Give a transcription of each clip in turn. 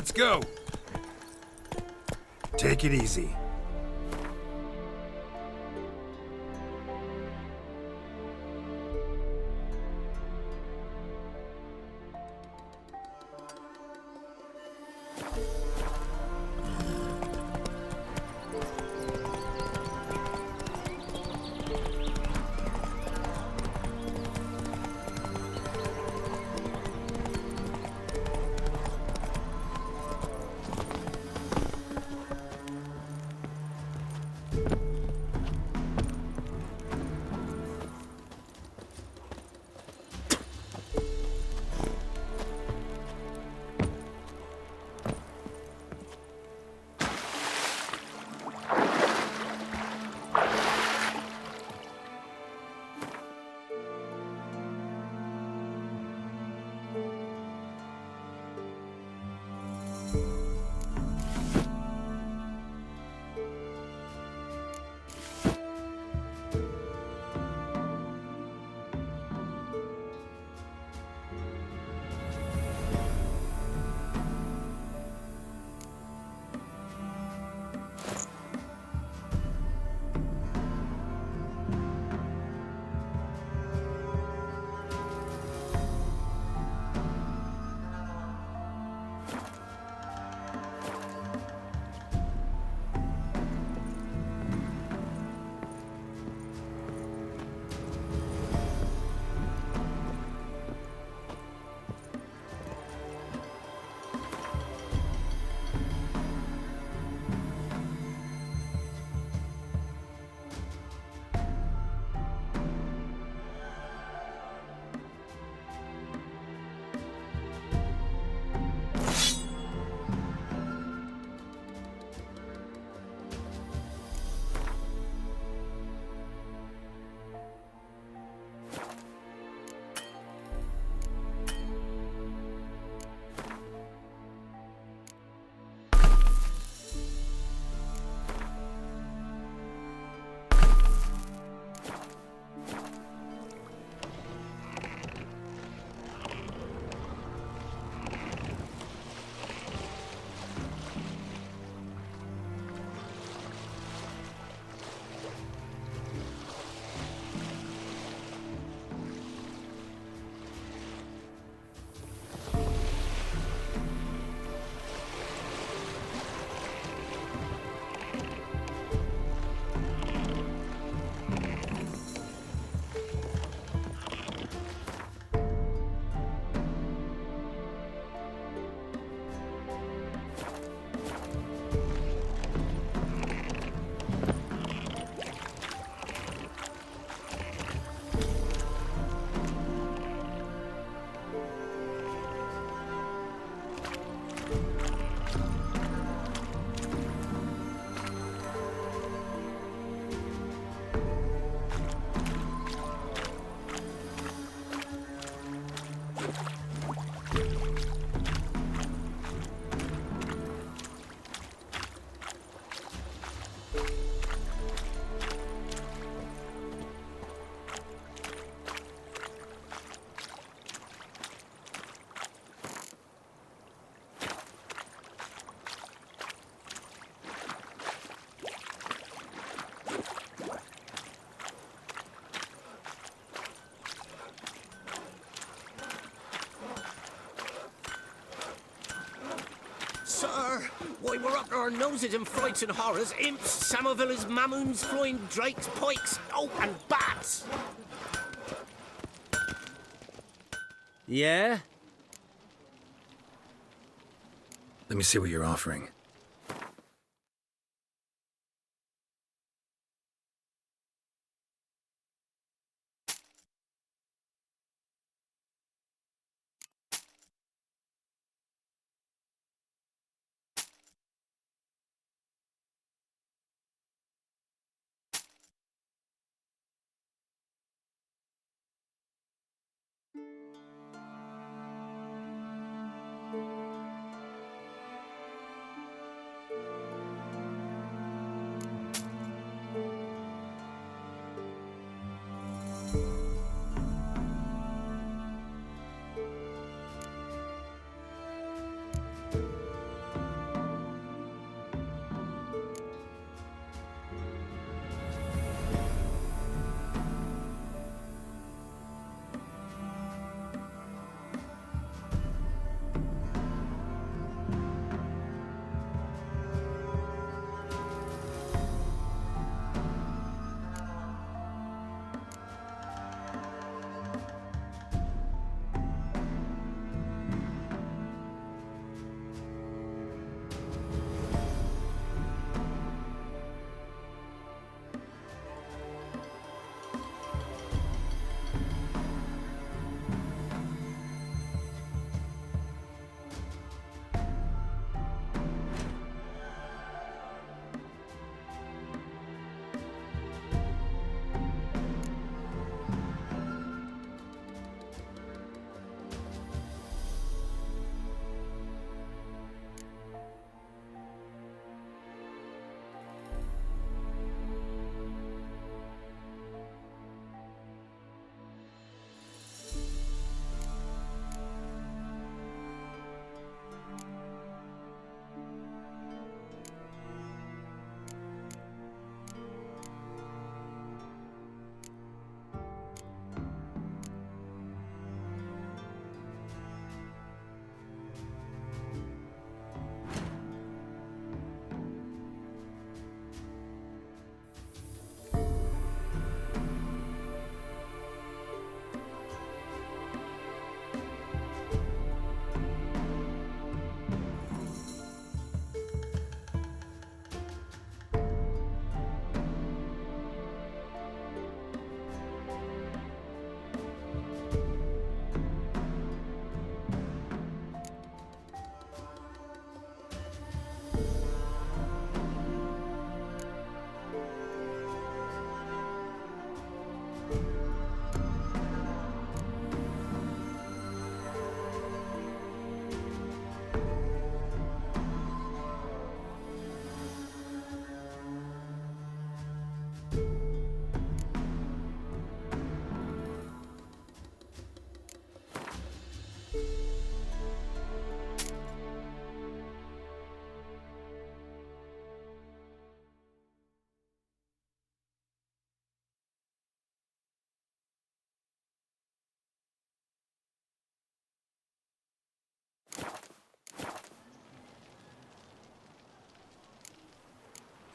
Let's go. Take it easy. Sir, why we're up to our noses in frights and horrors, imps, Samovillas, mamoons, flying drakes, pikes, oh, and bats! Yeah? Let me see what you're offering.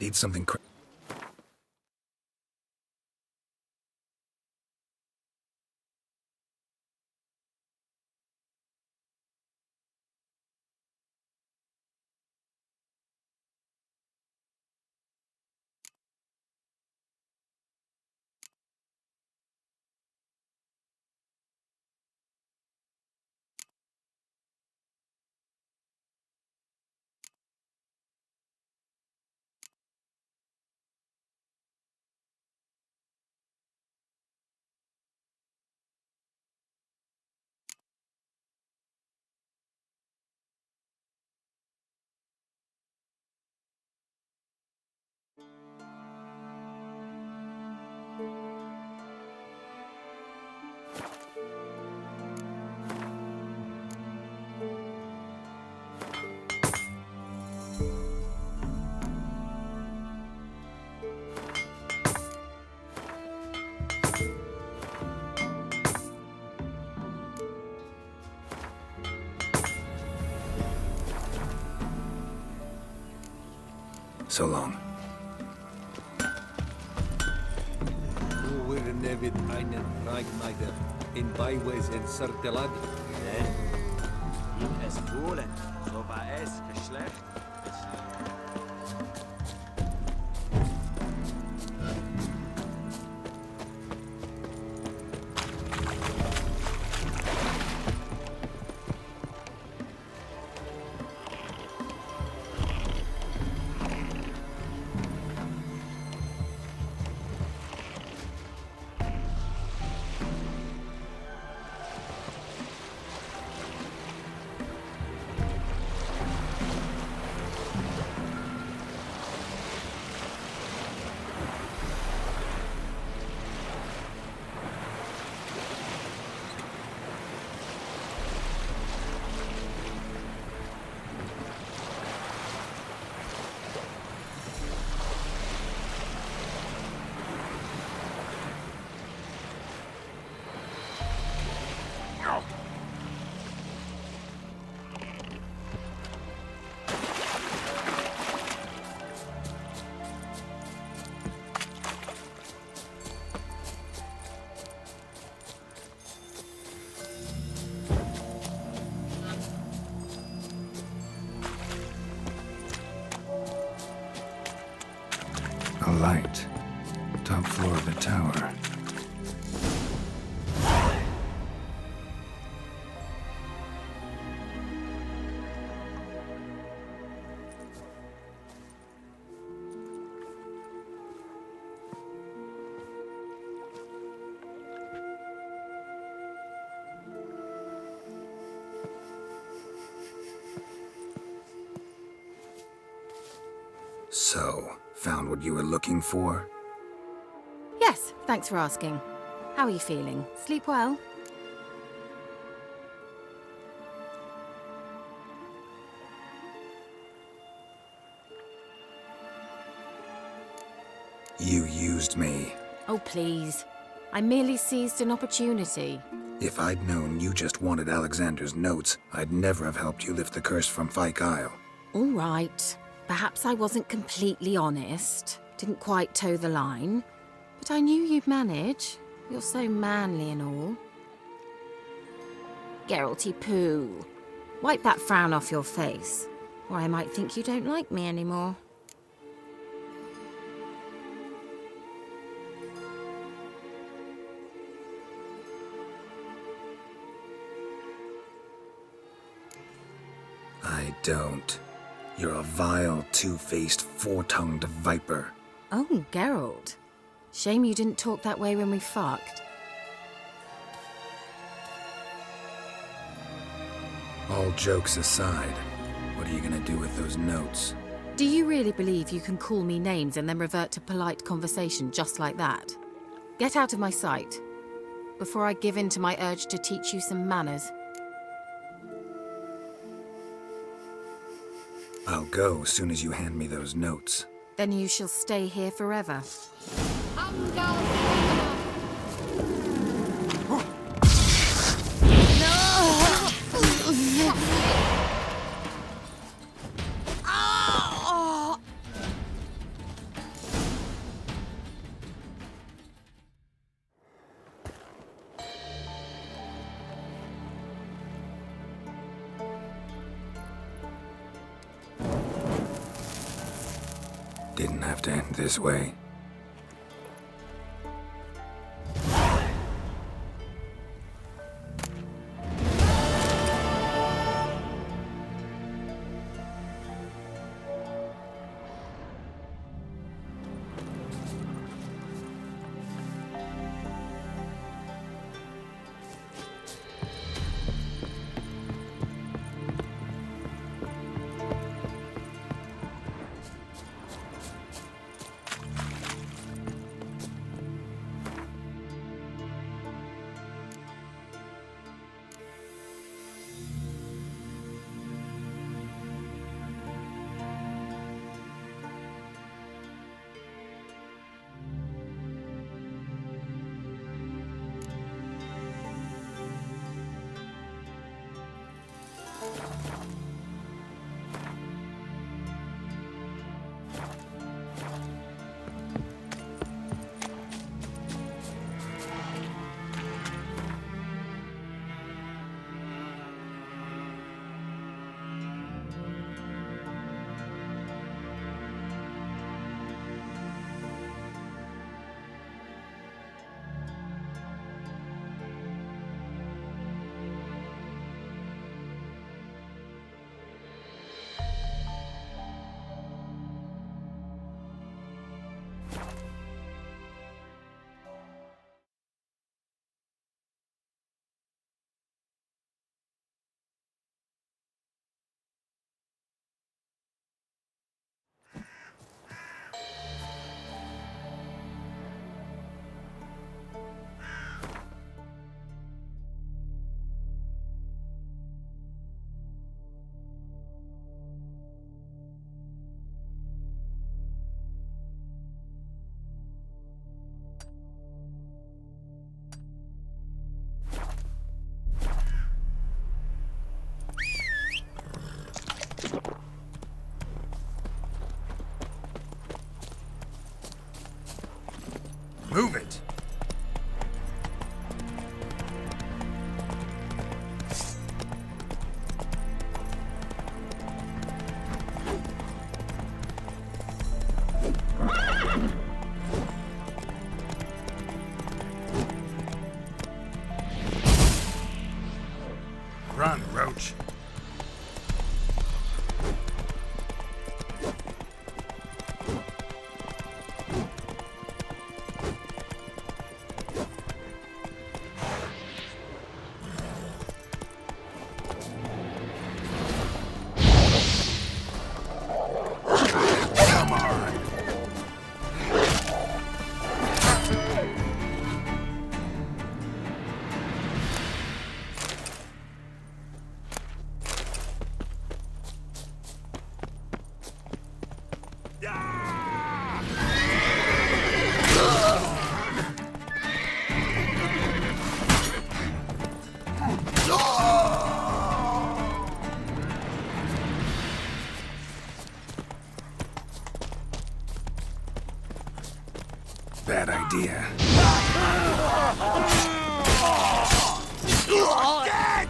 Need something So long. Hoe nevid einen Reitmeider in Beiwes en Sartelad? Ihm es wohlen, so war es Geschlecht. A light. Top floor of the tower. So, found what you were looking for? Yes, thanks for asking. How are you feeling? Sleep well? You used me. Oh, please. I merely seized an opportunity. If I'd known you just wanted Alexander's notes, I'd never have helped you lift the curse from Fyke Isle. All right. Perhaps I wasn't completely honest. Didn't quite toe the line. But I knew you'd manage. You're so manly and all. Geralty poo. Wipe that frown off your face, or I might think you don't like me anymore. I don't. You're a vile, two-faced, four-tongued viper. Oh, Geralt. Shame you didn't talk that way when we fucked. All jokes aside, what are you gonna do with those notes? Do you really believe you can call me names and then revert to polite conversation just like that? Get out of my sight, before I give in to my urge to teach you some manners. I'll go as soon as you hand me those notes. Then you shall stay here forever. Didn't have to end this way. Move it! Run, Roach. Bad idea. Dead!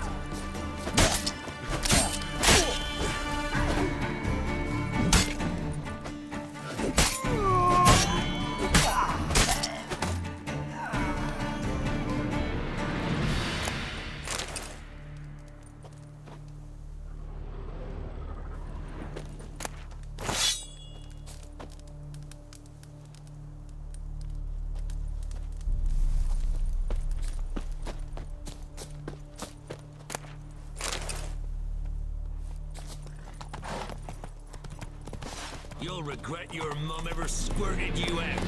You'll regret your mom ever squirted you out.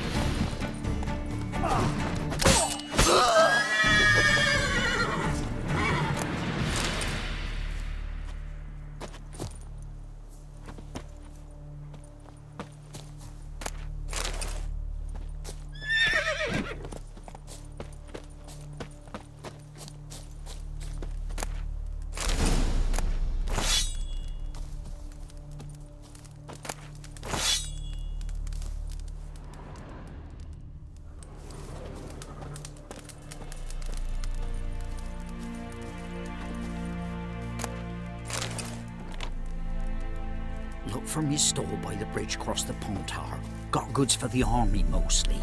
Look for me stall by the bridge across the pond, Tar. Got goods for the army mostly,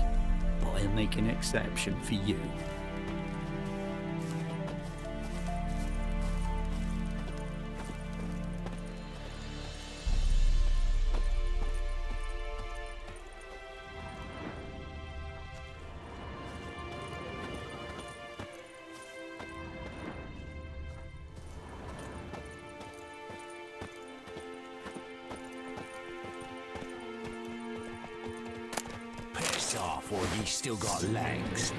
but I'll make an exception for you. Piss off, or ye still got legs.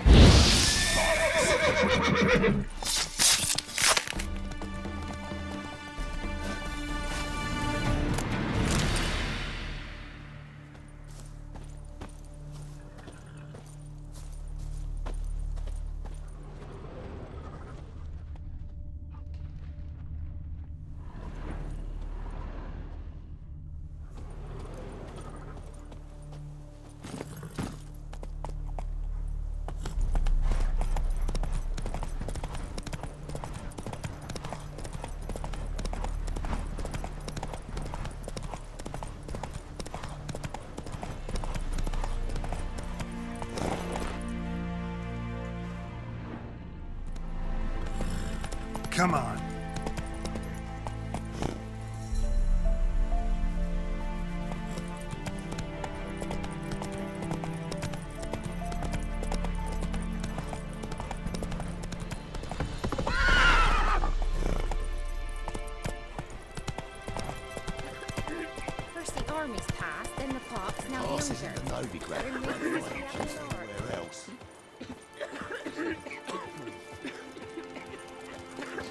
Come on. First the army's passed, then the parks, now the Passes in Elder. the Novigrad everywhere else.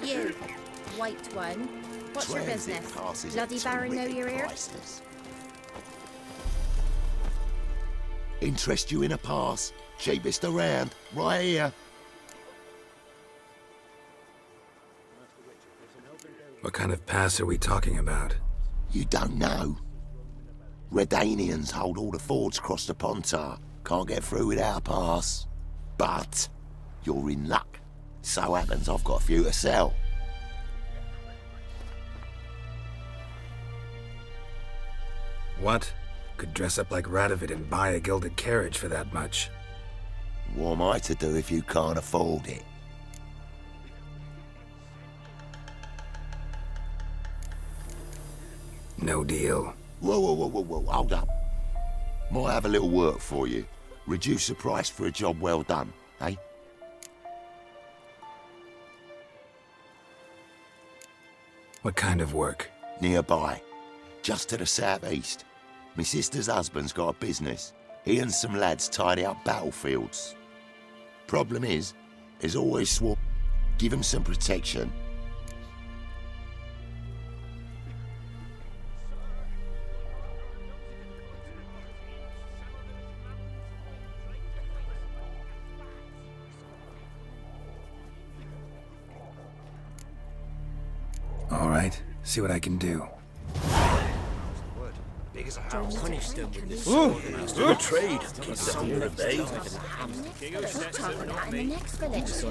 You, white one. What's your Transit business? passes Bloody at Baron know terrific you're here? prices. Interest you in a pass? Cheapest around, right here. What kind of pass are we talking about? You don't know. Redanians hold all the fords across the Pontar. Can't get through without a pass. But you're in luck. So happens I've got a few to sell. What? Could dress up like Radovid and buy a gilded carriage for that much. What am I to do if you can't afford it? No deal. Whoa, hold up. Might have a little work for you. Reduce the price for a job well done, eh? What kind of work? Nearby, just to the southeast. My sister's husband's got a business. He and some lads tidy up battlefields. Problem is, there's always swore. Give him some protection. All right, see what I can do. Punish them with this Good trade. Keep the here of day. And the next village too.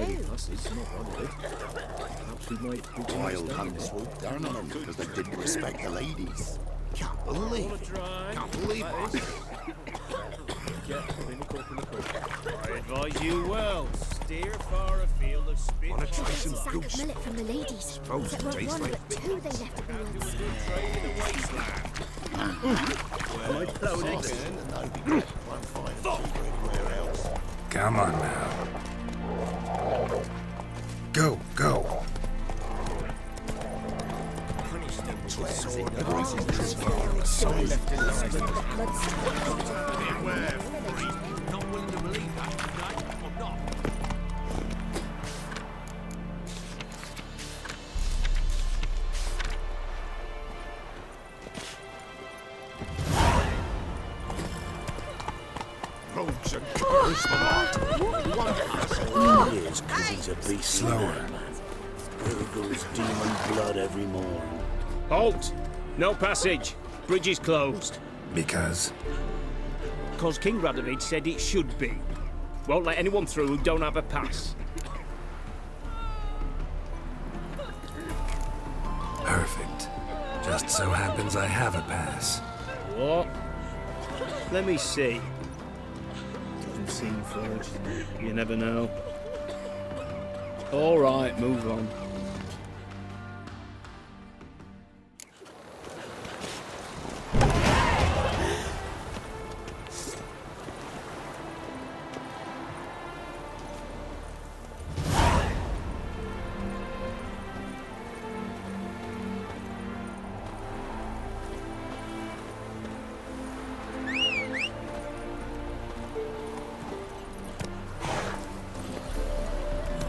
Wild hunts swooped down on them because they didn't respect the ladies. Can't believe it. I advise you well. Steer far afield of spit. Wanna try Some some sack goose? of millet from the ladies. Suppose it Except not tastes one, like but two they left at the woods. Am I blown eggs? Won't find it anywhere else. Come on now. Go, go. Punish them with the Transit sword. passes this far. Not willing to believe that, tonight, or not? Rogues and killers, the lot. He is, 'cause he's a beast. Slower. Gurgles demon blood every morn. Halt! No passage. Bridge is closed. Because? Because King Radovid said it should be. Won't let anyone through who don't have a pass. Perfect. Just so happens I have a pass. What? Let me see. Doesn't seem forged. You never know. All right, move on.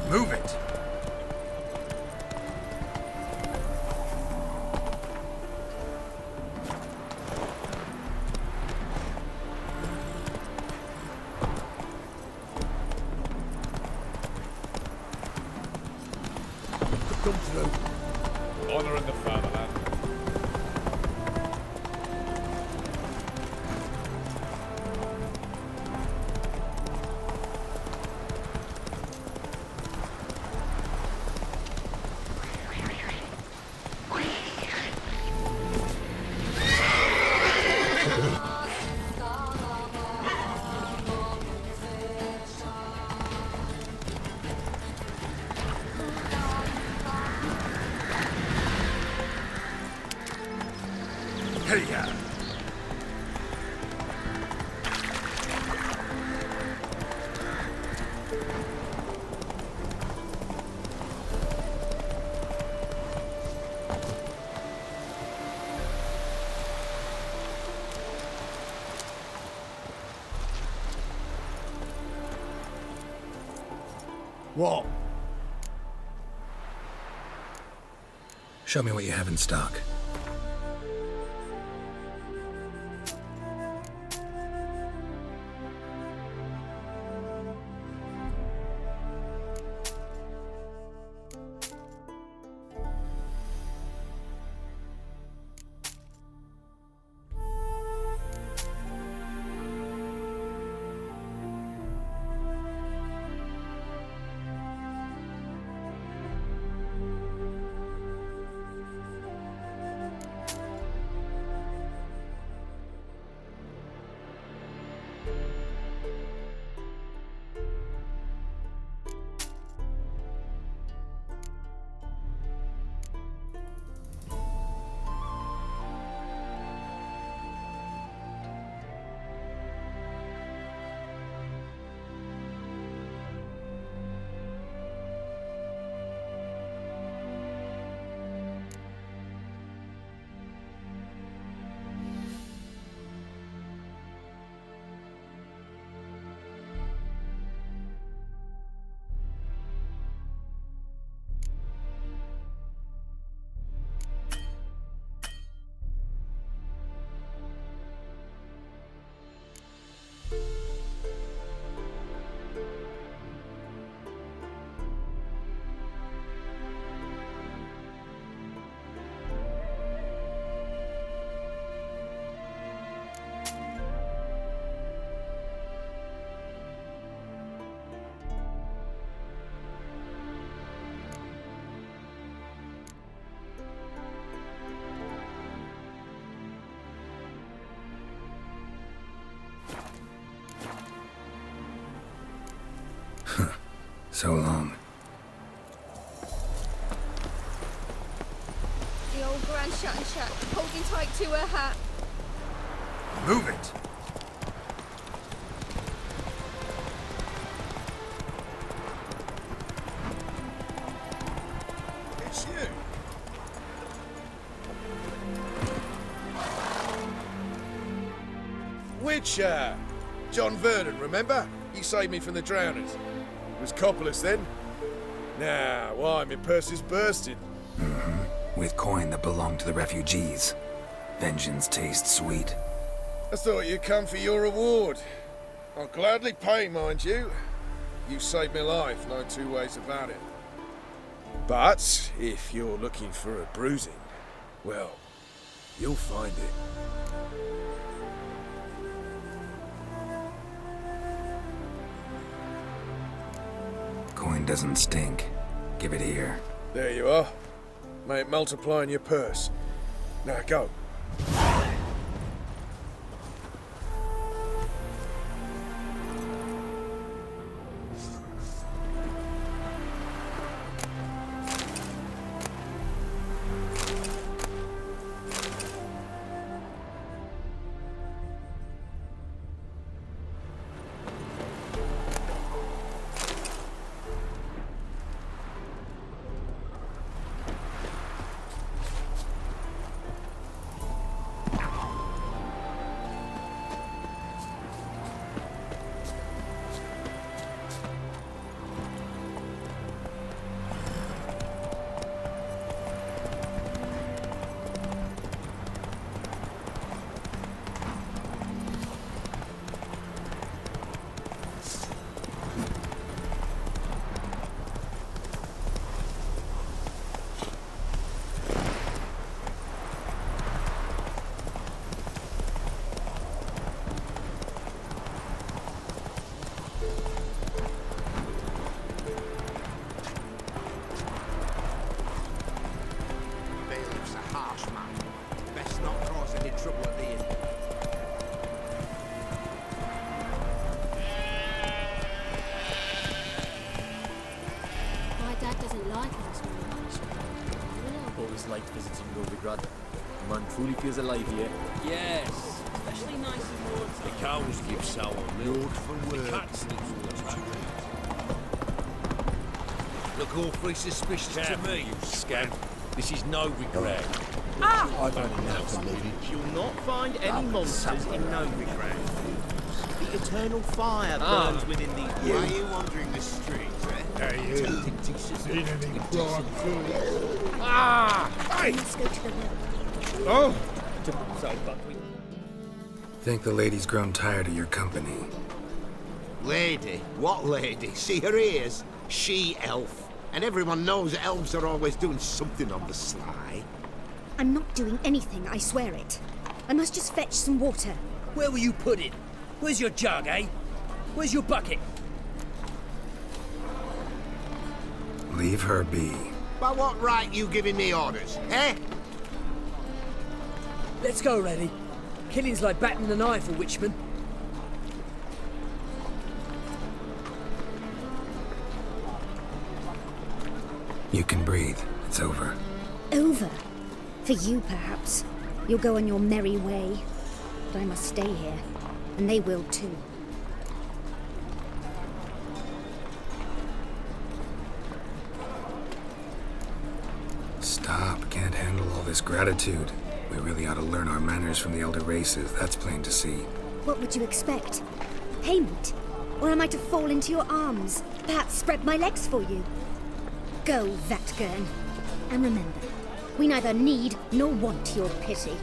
Move it. Come through. Honor in the fatherland. Hey, yeah. What? Show me what you have in stock. So long. The old Grand Shattered Shack, holding tight to her hat. Move it. It's you. Witcher! John Vernon, remember? You saved me from the drowners. It was Coppola's then. Now, why, my purse is bursting. With coin that belonged to the refugees. Vengeance tastes sweet. I thought you'd come for your reward. I'll gladly pay, mind you. You saved my life, no two ways about it. But if you're looking for a bruising, well, you'll find it. Coin doesn't stink. Give it here. There you are. May it multiply in your purse. Now go. man truly feels alive here. Yes, especially nice and warm. The cows give sour milk. The cat sleeps all the time. Look awfully suspicious to me, you scamp. This is no regret. I've had enough, lady. You'll not find any monsters in Novigrad. The eternal fire burns within these. Why are you wandering the streets, eh? Hey, you. Seen any prawn food? Hey! Let's go to the mill. Oh! Think the lady's grown tired of your company. Lady? What lady? See her ears? She-elf. And everyone knows elves are always doing something on the sly. I'm not doing anything, I swear it. I must just fetch some water. Where will you put it? Where's your jug, eh? Where's your bucket? Leave her be. By what right you giving me orders, eh? Let's go, laddie. Killing's like batting an eye for witchmen. You can breathe. It's over. Over? For you, perhaps. You'll go on your merry way. But I must stay here. And they will too. Stop. Can't handle all this gratitude. We really ought to learn our manners from the elder races. That's plain to see. What would you expect? Payment? Or am I to fall into your arms? Perhaps spread my legs for you? Go, Vatgern. And remember, we neither need nor want your pity.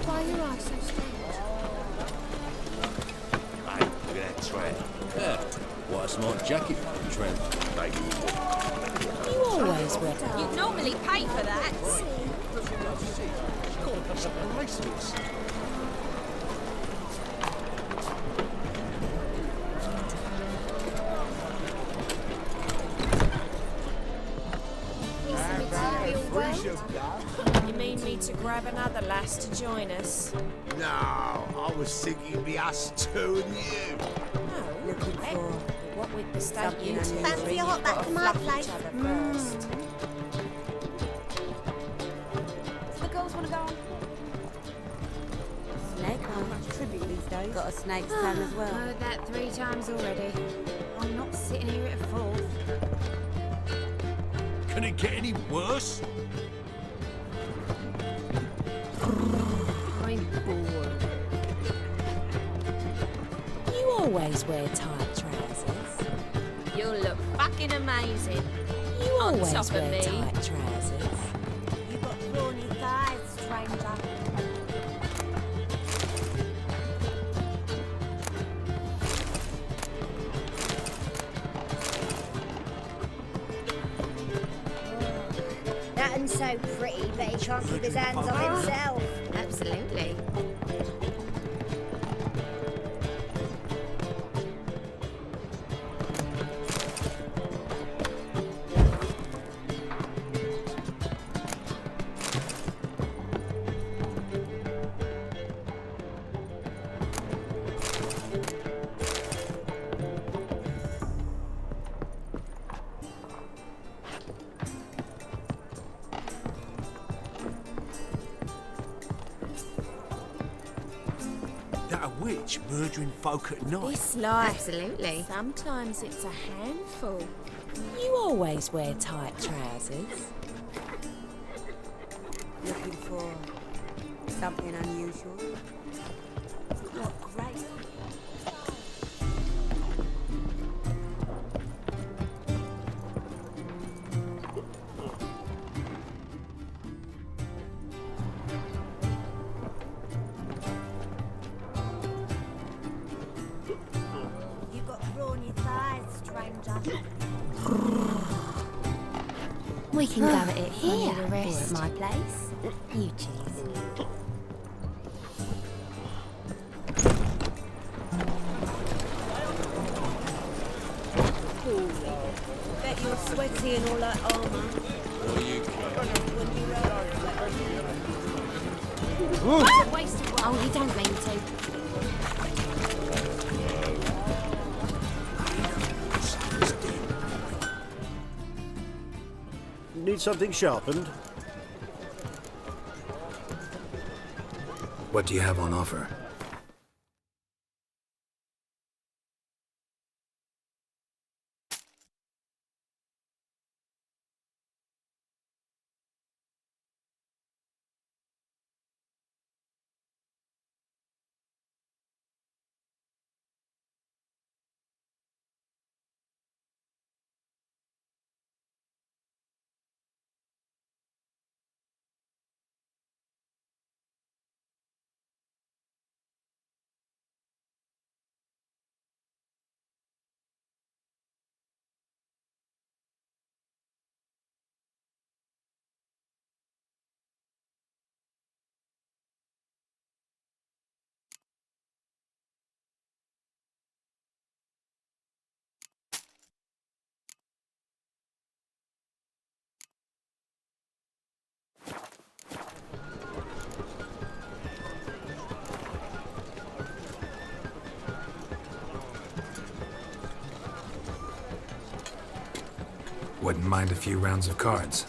Why are your eyes so strange? Hey, look at that tramp. Yeah. What a smart jacket, tramp. You always wear that. You normally pay for that. You mean me to grab another lass to join us? No, I was thinking it'd be us two and you. No, looking for what with the state you two Fancy a hot back from my place? first. The girls want to go on? Snake on. Much tribute these days. Got a snake's tongue as well. Heard that 3 times already. I'm not sitting here at a 4th. Can it get any worse? I'm bored. You always wear tight trousers. You'll look fucking amazing. You On always top of wear me. tight trousers. You got thorny thighs, stranger. That one's so pretty, but he can't keep his hands on himself. Absolutely. That a witch murdering folk at night? This life. Absolutely. Sometimes it's a handful. You always wear tight trousers. Looking for something unusual. What great. You got thorny thighs, stranger. We can go at it here Or or at at my place. You choose. Bet you're sweaty in all that armour. What do you care? Oh, you don't mean to. Need something sharpened? What do you have on offer? Wouldn't mind a few rounds of cards.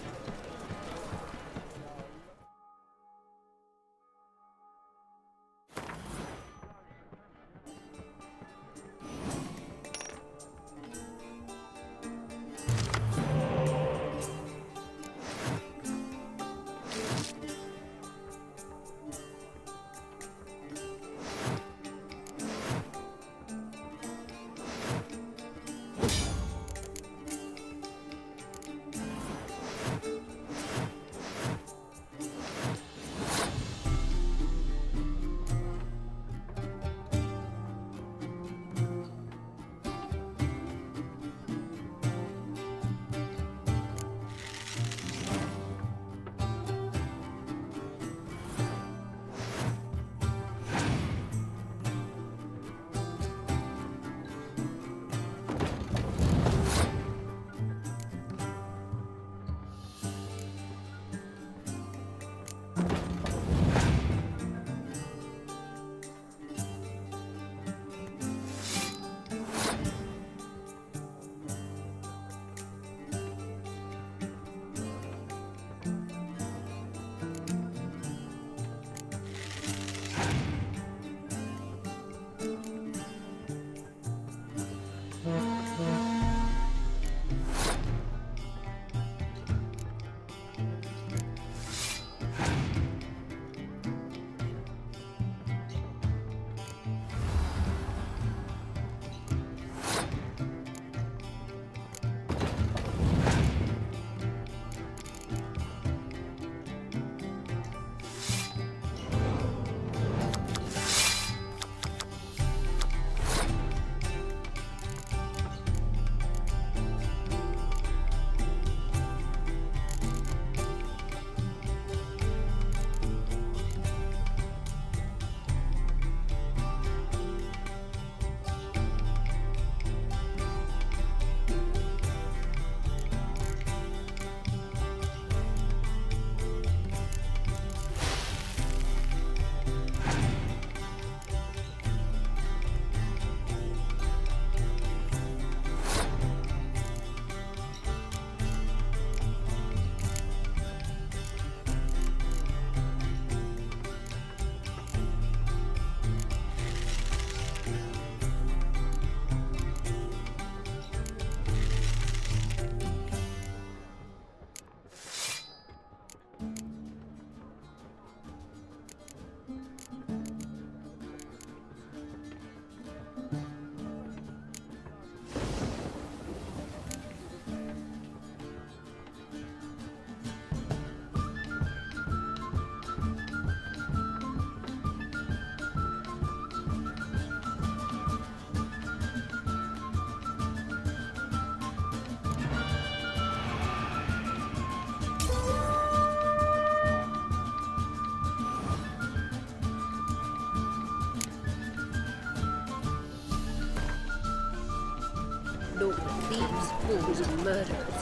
Lord, thieves, fools, and murderers.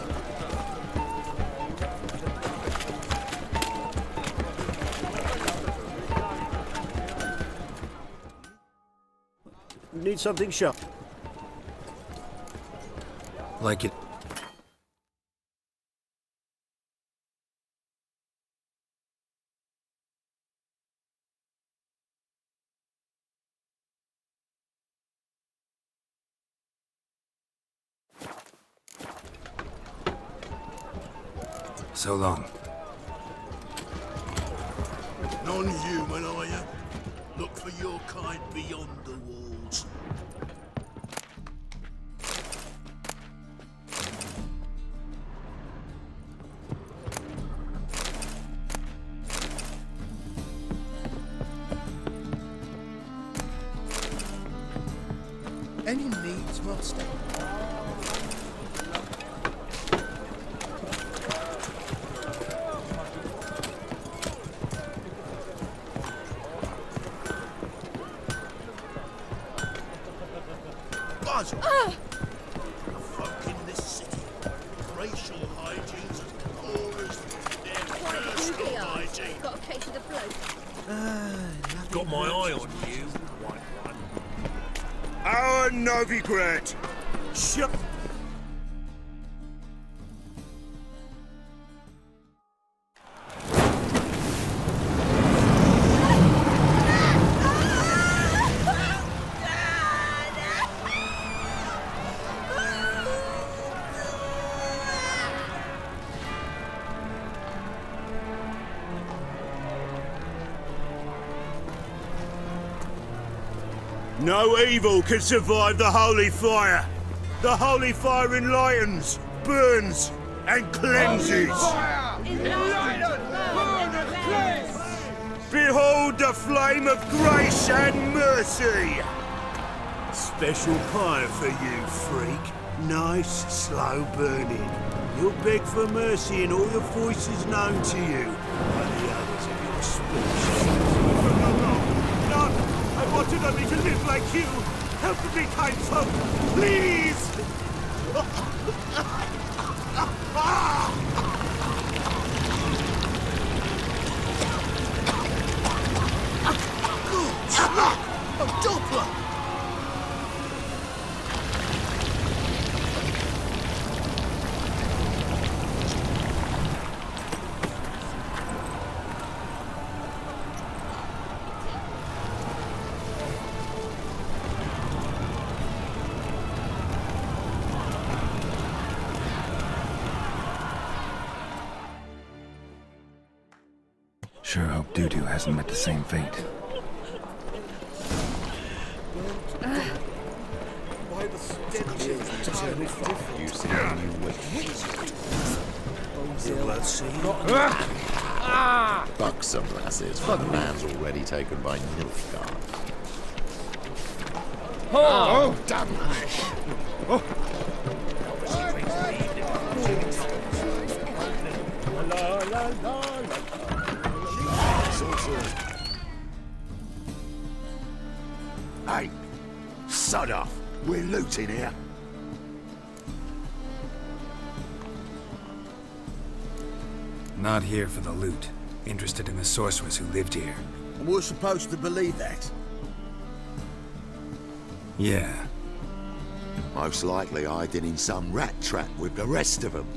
Need something sharp. Like it. So long. Non-human, are you? Look for your kind beyond the walls. Any needs, master? Folk in this city, racial hygiene's as poor as their personal hygiene. Got a case of the bloke. Got my eye on you, white one. Our Novigrad! Shut. No evil can survive the holy fire. The holy fire enlightens, burns, and cleanses. Behold the flame of grace and mercy. Special fire for you, freak. Nice, slow burning. You'll beg for mercy in all the voices known to you by the others of your species. No! I wanted only to live like you. Help me, kind folk, please! Oh, Doppler! Sure hope Doo-Doo hasn't met the same fate. You see a new Buxom lasses, but the man's already taken by Nilfgaard. Oh, damn Oh. Hey, sod off. We're looting here. Not here for the loot. Interested in the sorceress who lived here. And we're supposed to believe that. Yeah. Most likely hiding in some rat trap with the rest of them.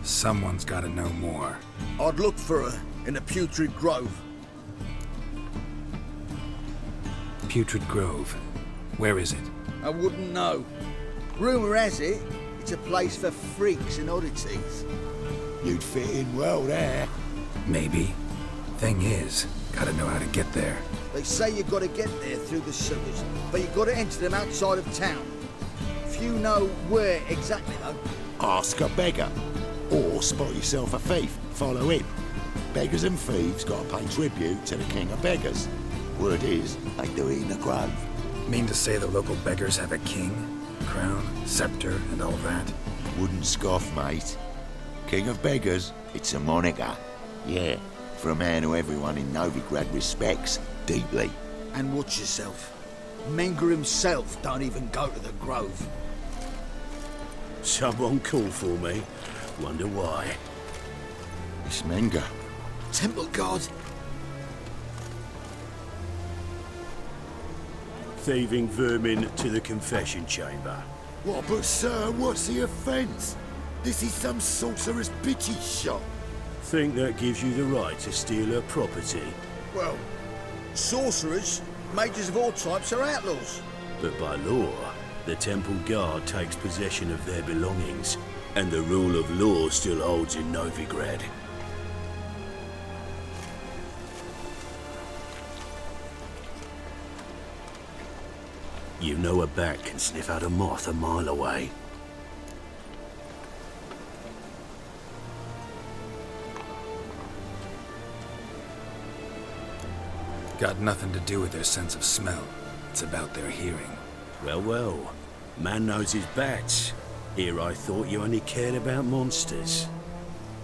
Someone's gotta know more. I'd look for her in the Putrid Grove. Putrid Grove. Where is it? I wouldn't know. Rumour has it, it's a place for freaks and oddities. You'd fit in well there. Maybe. Thing is, gotta know how to get there. They say you gotta get there through the sewers, but you gotta enter them outside of town. Few know where exactly, though. Ask a beggar. Or spot yourself a thief. Follow him. Beggars and thieves gotta pay tribute to the king of beggars. Word is, they do it in the grove. Mean to say the local beggars have a king, crown, scepter, and all that? Wouldn't scoff, mate. King of beggars, it's a moniker. Yeah, for a man who everyone in Novigrad respects deeply. And watch yourself. Menger himself don't even go to the grove. Someone called for me. Wonder why. It's Menger. Temple guard. thieving vermin to the confession chamber. What, but sir, what's the offence? This is some sorcerer's bitchy shop. Think that gives you the right to steal her property? Well, sorcerers, mages of all types are outlaws. But by law, the temple guard takes possession of their belongings, and the rule of law still holds in Novigrad. You know a bat can sniff out a moth a mile away. Got nothing to do with their sense of smell. It's about their hearing. Well, well. Man knows his bats. Here I thought you only cared about monsters.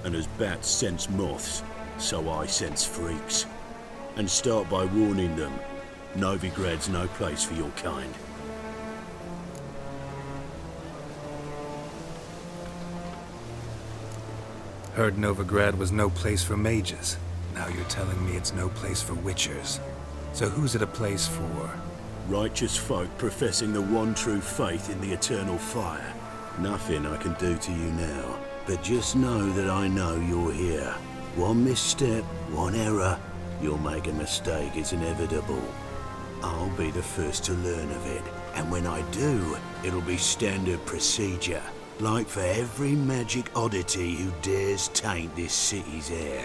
And as bats sense moths, so I sense freaks. And start by warning them, Novigrad's no place for your kind. Heard Novigrad was no place for mages. Now you're telling me it's no place for witchers. So who's it a place for? Righteous folk professing the one true faith in the eternal fire. Nothing I can do to you now, but just know that I know you're here. One misstep, one error, you'll make a mistake, it's inevitable. I'll be the first to learn of it, and when I do, it'll be standard procedure. Like for every magic oddity who dares taint this city's air.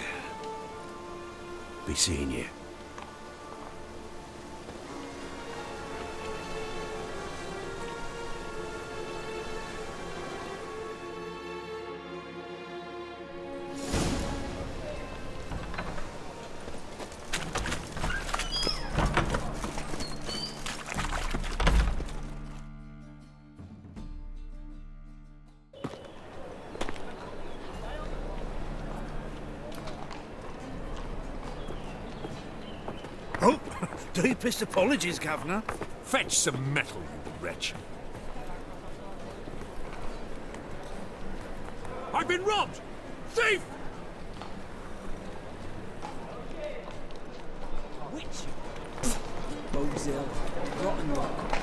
Be seeing you. Oh, deepest apologies, Governor. Fetch some metal, you wretch. I've been robbed! Thief! Witch. Bozil. Rotten rock.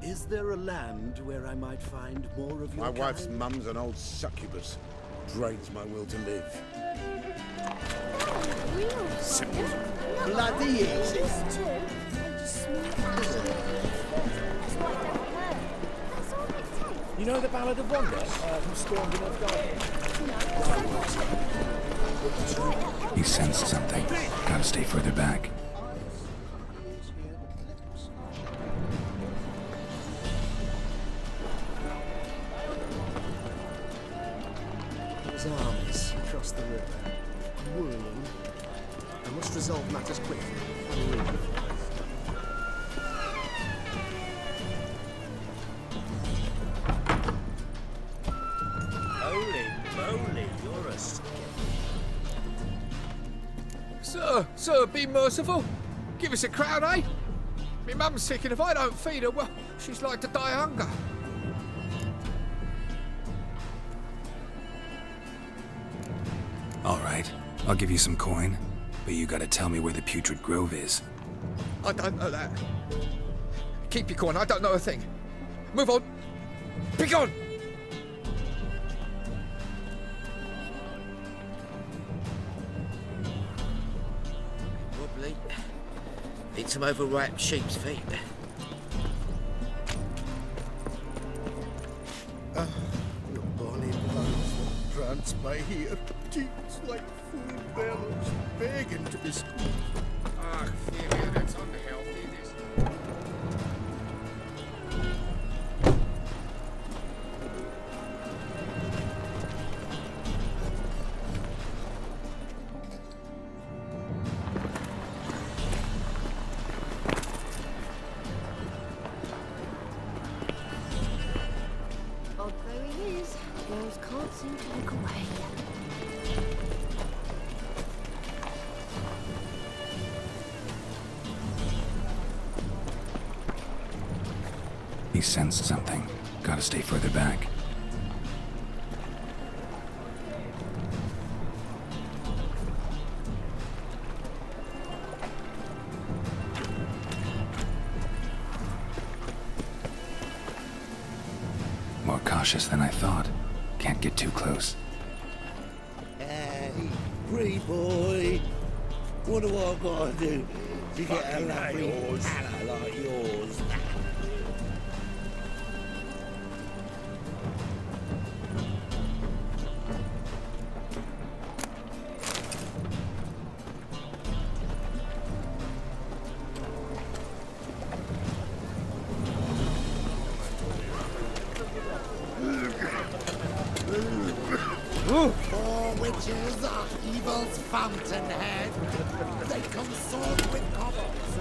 Is there a land where I might find more of your My wife's kind? mum's an old succubus. Drains my will to live. Simple. Bloody easy. You know the Ballad of Wonder, who stormed in a He sensed something. Gotta stay further back. His armies across the river. Worrying. I must resolve matters quickly. Holy moly, you're a Sir, be merciful. Give us a crown, eh? Me mum's sick, and if I don't feed her, well, she's like to die of hunger. All right, I'll give you some coin, but you gotta tell me where the Putrid Grove is. I don't know that. Keep your coin, I don't know a thing. Move on. Be gone! Wobbly. Need some overripe sheep's feet. Your bonny bones that prance by here. Teats like food bellows, begging to be squeezed. Ah, yeah, that's unhealthy, this. Odd though he is, girls can't seem to look away. He sensed something. Gotta stay further back. More cautious than I thought. Can't get too close. Hey, free boy. What do I gotta do to get a lovely fella like yours? All witches are evil's fountainhead. They consort with cobbles.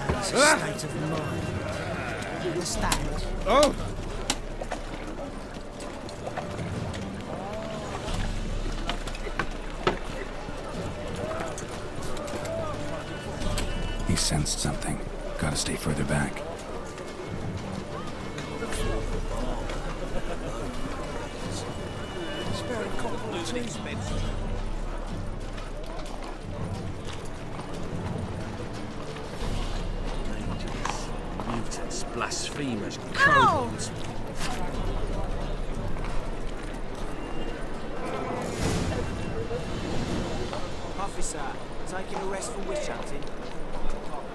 It's a state of mind. You understand? Oh! He sensed something. Gotta stay further back. Mutants, blasphemers, kobolds. Officer, taking a rest from witch hunting.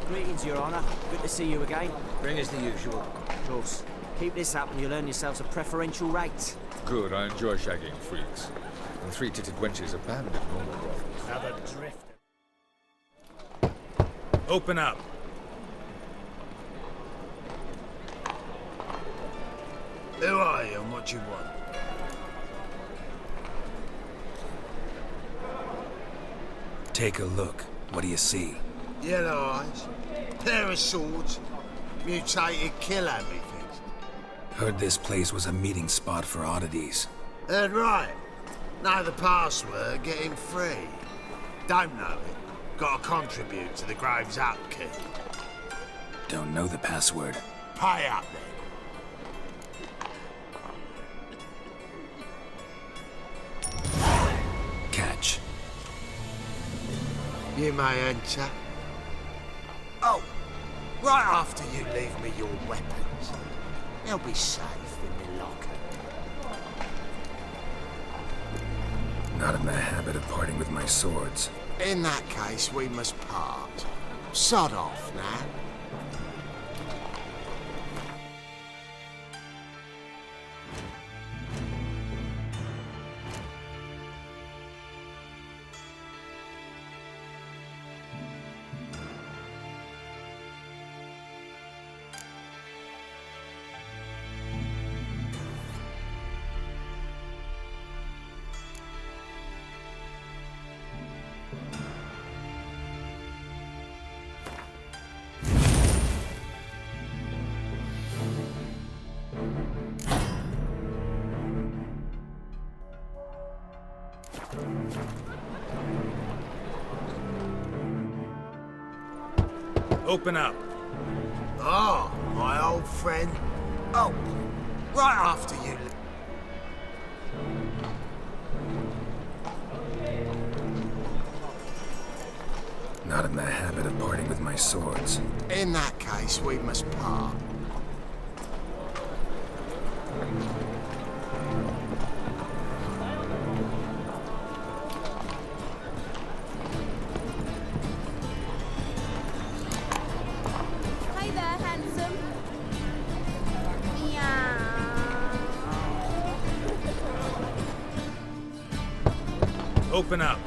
Greetings, Your Honour. Good to see you again. Bring us the usual. Of course. Keep this up and you'll earn yourselves a preferential rate. Good, I enjoy shagging freaks. And three-titted wenches abandon normal brothels. Another drift. Open up. Who are you and what you want? Take a look. What do you see? Yellow eyes, pair of swords, mutated killer, methinks. Heard this place was a meeting spot for oddities. Heard right. Know the password, get him free. Don't know it. Gotta contribute to the Grave's upkeep. Don't know the password. Pay up then. Catch. You may enter. Oh, right after you leave me your weapons. They'll be safe in the locker. Not in the habit of parting with my swords. In that case, we must part. Sod off now. Open up. Oh, my old friend. Oh, right after you. Not in the habit of parting with my swords. In that case, we must part. Hey there, handsome. Open up.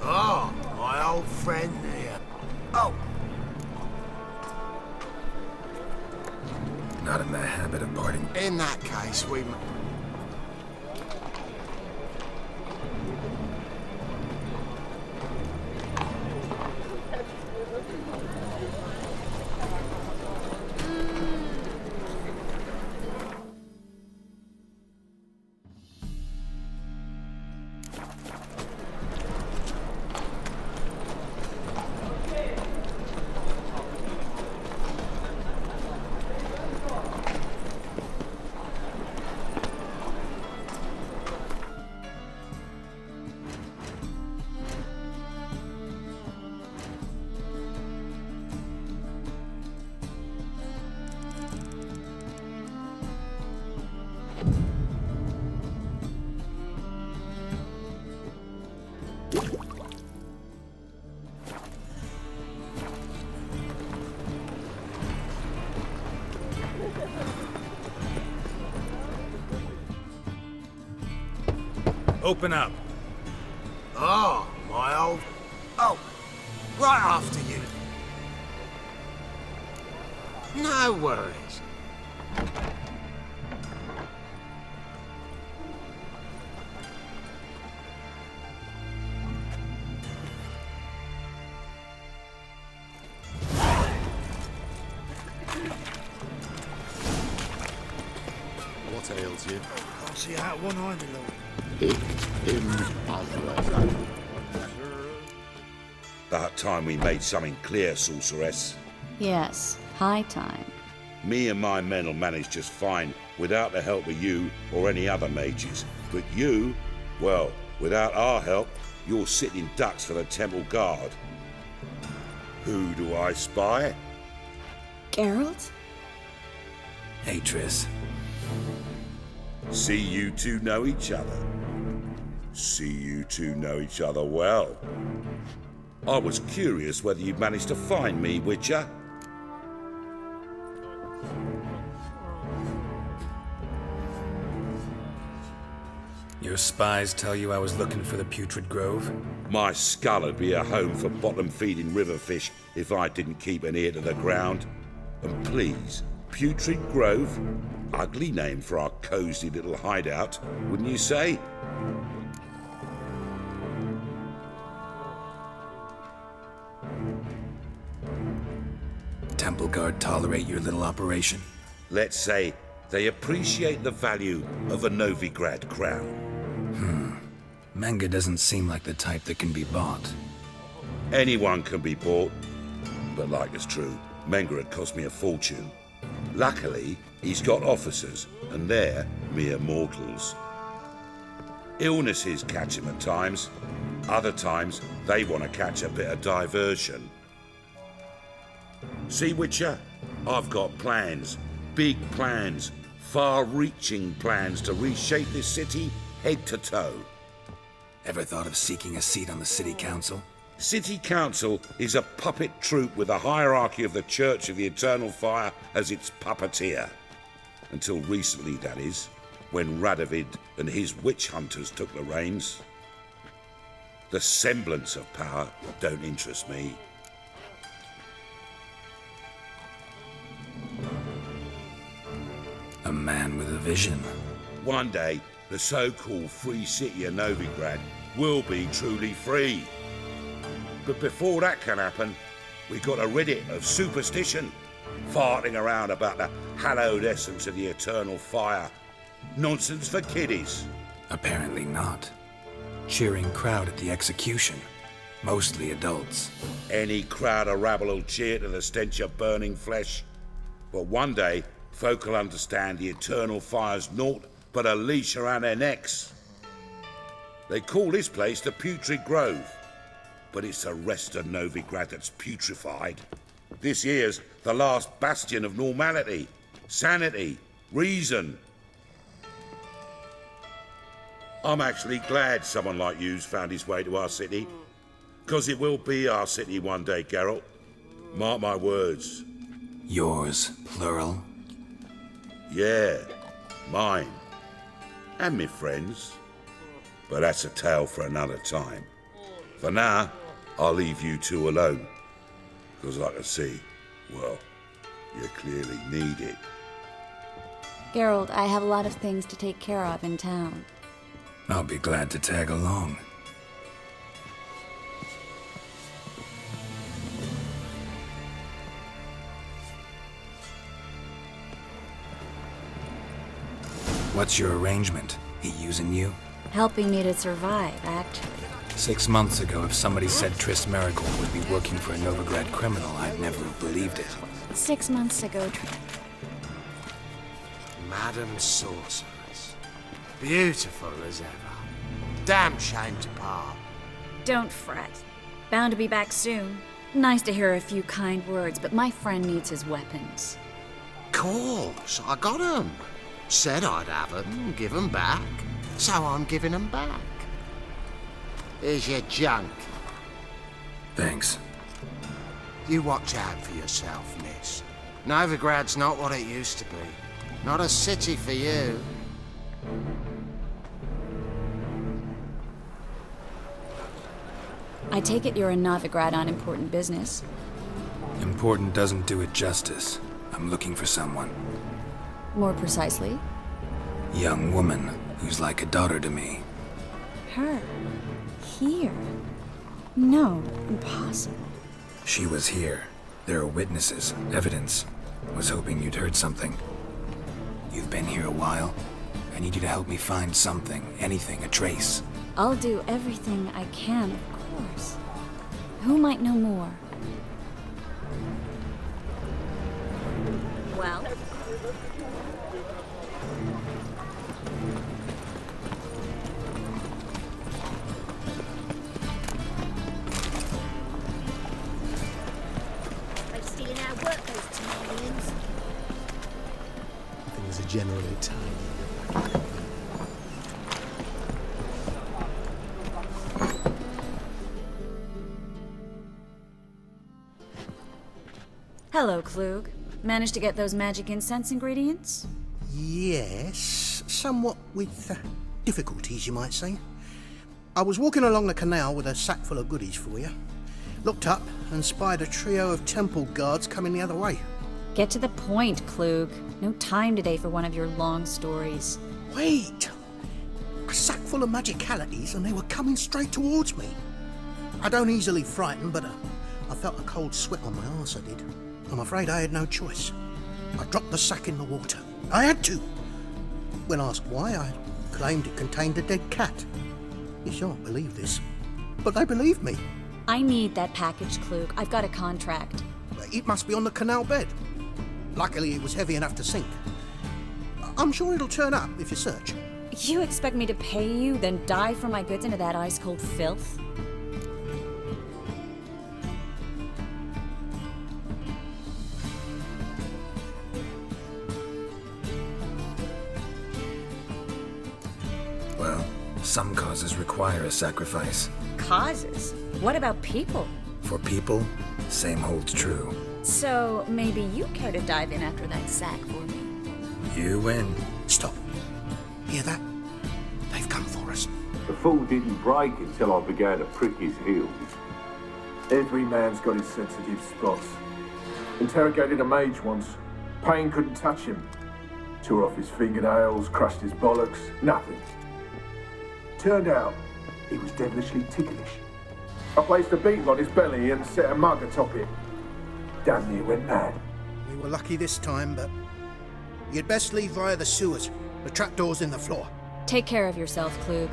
Oh, my old friend here. Oh. Not in the habit of parting. In that case, we. Open up. Ah, my old... Oh, right after you. No worries. What ails you? Can't see out one eye, my lord. About time we made something clear, sorceress. Yes, high time. Me and my men will manage just fine without the help of you or any other mages. But you, well, without our help, you're sitting ducks for the temple guard. Who do I spy? Geralt? Hey, Triss. See you two know each other. See you two know each other well. I was curious whether you'd managed to find me, Witcher. Your spies tell you I was looking for the Putrid Grove? My skull would be a home for bottom-feeding river fish if I didn't keep an ear to the ground. And please, Putrid Grove? Ugly name for our cosy little hideout, wouldn't you say? Temple Guard tolerate your little operation? Let's say they appreciate the value of a Novigrad crown. Manga doesn't seem like the type that can be bought. Anyone can be bought, but like it's true, Menga had cost me a fortune. Luckily, he's got officers, and they're mere mortals. Illnesses catch him at times. Other times, they want to catch a bit of diversion. See, Witcher? I've got plans. Big plans. Far-reaching plans to reshape this city head to toe. Ever thought of seeking a seat on the city council? City Council is a puppet troupe with the hierarchy of the Church of the Eternal Fire as its puppeteer. Until recently, that is, when Radovid and his witch hunters took the reins. The semblance of power don't interest me. A man with a vision. One day, the so-called free city of Novigrad will be truly free. But before that can happen, we got to rid it of superstition, farting around about the hallowed essence of the eternal fire. Nonsense for kiddies. Apparently not. Cheering crowd at the execution. Mostly adults. Any crowd of rabble will cheer to the stench of burning flesh. But one day, folk will understand the eternal fire's naught but a leash around their necks. They call this place the Putrid Grove, but it's the rest of Novigrad that's putrefied. This here's the last bastion of normality, sanity, reason. I'm actually glad someone like you's found his way to our city, because it will be our city one day, Geralt. Mark my words. Yours, plural? Yeah, mine. And me friends. But that's a tale for another time. For now, I'll leave you two alone. Because I can see, well, you clearly need it. Geralt, I have a lot of things to take care of in town. I'll be glad to tag along. What's your arrangement? He using you? Helping me to survive, actually. 6 months ago, if somebody said Triss Marigold would be working for a Novigrad criminal, I'd never have believed it. 6 months ago, Madam Sorceress. Beautiful as ever. Damn shame to part. Don't fret. Bound to be back soon. Nice to hear a few kind words, but my friend needs his weapons. Course, I got 'em. Said I'd have 'em and give 'em back. So I'm giving 'em back. Here's your junk. Thanks. You watch out for yourself, miss. Novigrad's not what it used to be. Not a city for you. I take it you're in Novigrad on important business. Important doesn't do it justice. I'm looking for someone. More precisely? Young woman who's like a daughter to me. Her? Here? No, impossible. She was here. There are witnesses, evidence. Was hoping you'd heard something. You've been here a while. I need you to help me find something, anything, a trace. I'll do everything I can, of course. Who might know more? Well? They're stealing our work, those Tamarians. Things are generally tiny. Hello, Klug. Managed to get those magic incense ingredients? Yes, somewhat with difficulties, you might say. I was walking along the canal with a sack full of goodies for you. Looked up and spied a trio of temple guards coming the other way. Get to the point, Klug. No time today for one of your long stories. Wait! A sack full of magicalities and they were coming straight towards me. I don't easily frighten, but I felt a cold sweat on my arse, I did. I'm afraid I had no choice. I dropped the sack in the water. I had to. When asked why, I claimed it contained a dead cat. You shan't believe this, but they believed me. I need that package, Klug. I've got a contract. It must be on the canal bed. Luckily, it was heavy enough to sink. I'm sure it'll turn up if you search. You expect me to pay you, then dive for my goods into that ice-cold filth? Well, some causes require a sacrifice. Causes? What about people? For people, same holds true. So, maybe you care to dive in after that sack for me? You win. Stop. Hear that? They've come for us. The fall didn't break until I began to prick his heels. Every man's got his sensitive spots. Interrogated a mage once. Pain couldn't touch him. Tore off his fingernails, crushed his bollocks, nothing. Turned out, he was devilishly ticklish. I placed a beetle on his belly and set a mug atop it. Damn near went mad. We were lucky this time, but you'd best leave via the sewers. The trapdoor's in the floor. Take care of yourself, Klug.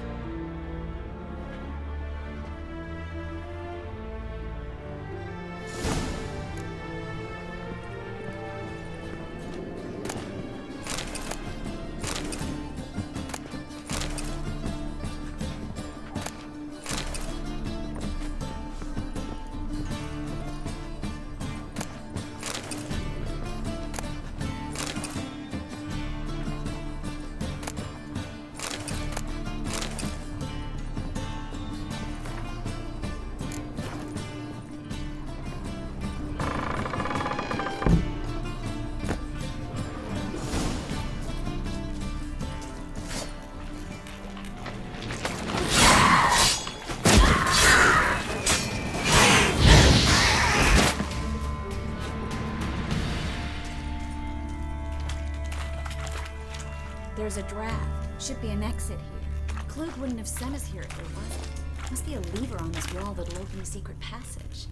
There's a draft. Should be an exit here. Klug wouldn't have sent us here if there wasn't. Must be a lever on this wall that'll open a secret passage.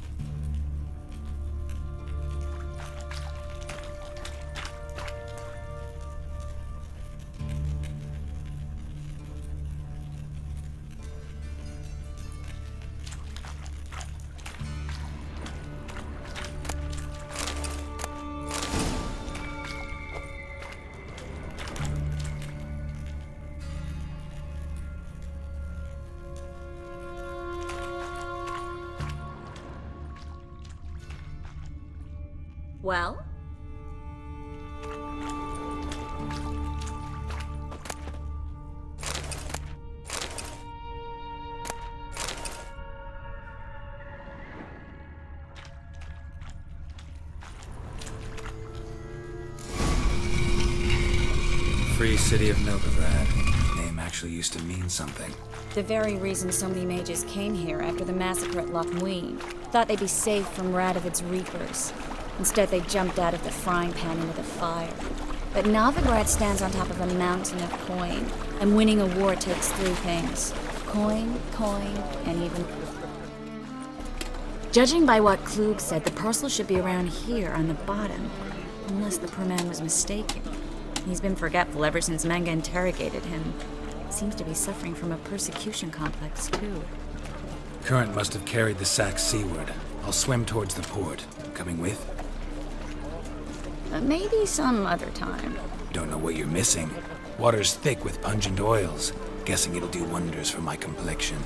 Well? Free city of Novigrad. Name actually actually used to mean something. The very reason so many mages came here after the massacre at Loch Muin. Thought they'd be safe from Radovid's reapers. Instead, they jumped out of the frying pan into the fire. But Novigrad stands on top of a mountain of coin, and winning a war takes three things. Coin, and even... Judging by what Klug said, the parcel should be around here on the bottom. Unless the poor man was mistaken. He's been forgetful ever since Manga interrogated him. Seems to be suffering from a persecution complex, too. Current must have carried the sack seaward. I'll swim towards the port. Coming with? Maybe some other time. Don't know what you're missing. Water's thick with pungent oils. Guessing it'll do wonders for my complexion.